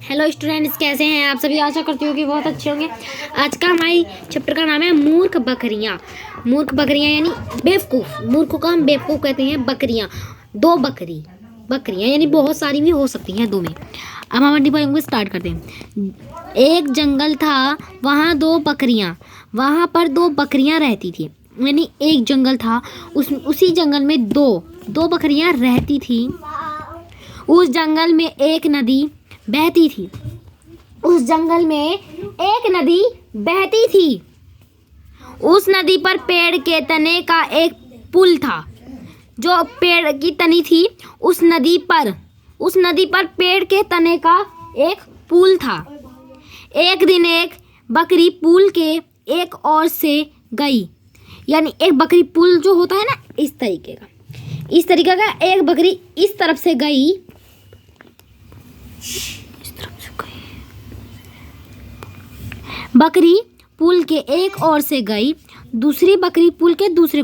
Hello students, कैसे हैं आप सभी। आशा करती हूँ कि बहुत अच्छे होंगे। आज का हमारी चैप्टर का नाम है मूर्ख बकरियाँ। मूर्ख बकरियाँ यानी बेवकूफ़। मूर्ख को हम बेवकूफ़ कहते हैं। बकरियाँ, दो बकरियाँ यानी बहुत सारी भी हो सकती हैं, दो में। अब हम डिवाइड को स्टार्ट करते हैं। एक जंगल था, वहाँ वहाँ पर दो बकरियाँ रहती थी। यानी एक जंगल था, उसी जंगल में दो बकरियाँ रहती थी। उस जंगल में एक नदी बहती थी। उस नदी पर पेड़ के तने का एक पुल था। जो पेड़ की तनी थी, उस नदी पर पेड़ के तने का एक पुल था। एक दिन एक बकरी पुल के एक ओर से गई। यानी एक बकरी, पुल जो होता है ना, इस तरीके का एक बकरी इस तरफ से गई। बकरी पुल के एक ओर से गई, दूसरी बकरी पुल के दूसरे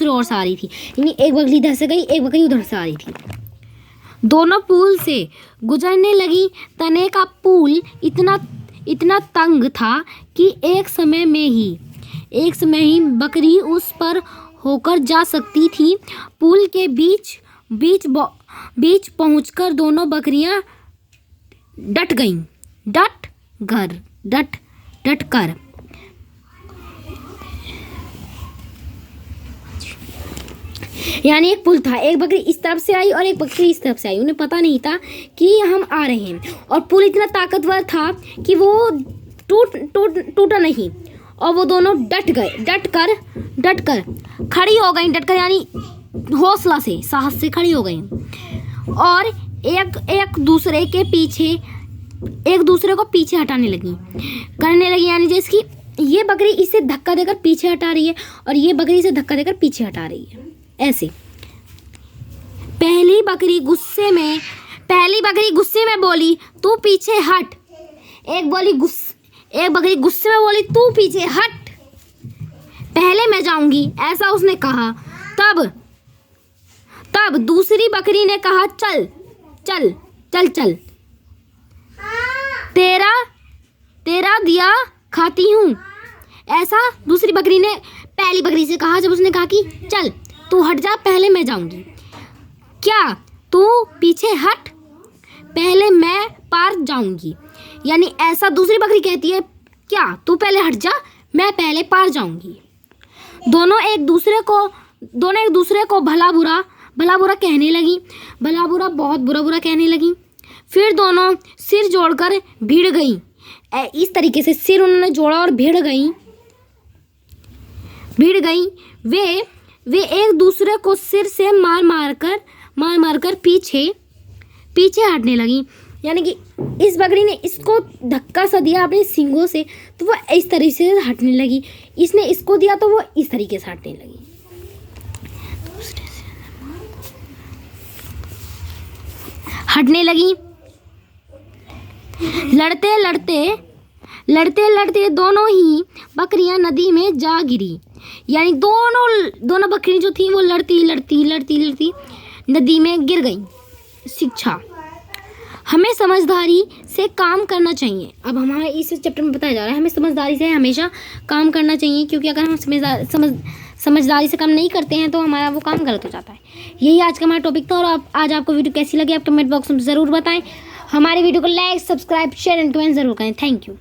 ओर से आ रही थी। यानी एक बकरी इधर से गई, एक बकरी उधर से आ रही थी। दोनों पुल से गुजरने लगी। तने का पुल इतना तंग था कि एक समय में ही बकरी उस पर होकर जा सकती थी। पुल के बीच पहुंचकर दोनों बकरियां डट कर। यानी एक पुल था, एक बकरी इस तरफ से आई और एक बकरी इस तरफ से आई। उन्हें पता नहीं था कि हम आ रहे हैं, और पुल इतना ताकतवर था कि वो टूटा नहीं। और वो दोनों डट कर खड़ी हो गई। यानी हौसला से, साहस से खड़ी हो गई और एक दूसरे को पीछे हटाने लगी। यानी जैसे कि ये बकरी इसे धक्का देकर पीछे हटा रही है और ये बकरी इसे धक्का देकर पीछे हटा रही है, ऐसे। पहली बकरी गुस्से में बोली, तू पीछे हट। एक बकरी गुस्से में बोली, तू पीछे हट, पहले मैं जाऊंगी, ऐसा उसने कहा। तब दूसरी बकरी ने कहा, चल, तेरा दिया खाती हूँ। ऐसा दूसरी बकरी ने पहली बकरी से कहा। जब उसने कहा कि चल तू हट जा, पहले मैं जाऊंगी, क्या तू पीछे हट, पहले मैं पार जाऊंगी। यानी ऐसा दूसरी बकरी कहती है, क्या तू पहले हट जा, मैं पहले पार जाऊंगी। दोनों एक दूसरे को भला बुरा कहने लगी। बहुत बुरा कहने लगी। फिर दोनों सिर जोड़कर भिड़ गई। इस तरीके से सिर उन्होंने जोड़ा और भिड़ गई। वे एक दूसरे को सिर से मार कर पीछे हटने लगी। यानी कि इस बकरी ने इसको धक्का सा दिया अपने सींगों से, तो वो इस तरीके से हटने लगी। इसने इसको दिया तो वो इस तरीके से हटने लगी। लड़ते दोनों ही बकरियां नदी में जा गिरी। यानी दोनों बकरियां जो थी वो लड़ती नदी में गिर गई। शिक्षा, हमें समझदारी से काम करना चाहिए। अब हमारे इस चैप्टर में बताया जा रहा है हमें समझदारी से हमेशा काम करना चाहिए, क्योंकि अगर हम समझदारी से काम नहीं करते हैं तो हमारा वो काम गलत हो जाता है। यही आज का हमारा टॉपिक था। और आज आपको वीडियो कैसी लगी आप कमेंट बॉक्स में ज़रूर बताएं। हमारे वीडियो को like, subscribe, share and comment ज़रूर करें। Thank you.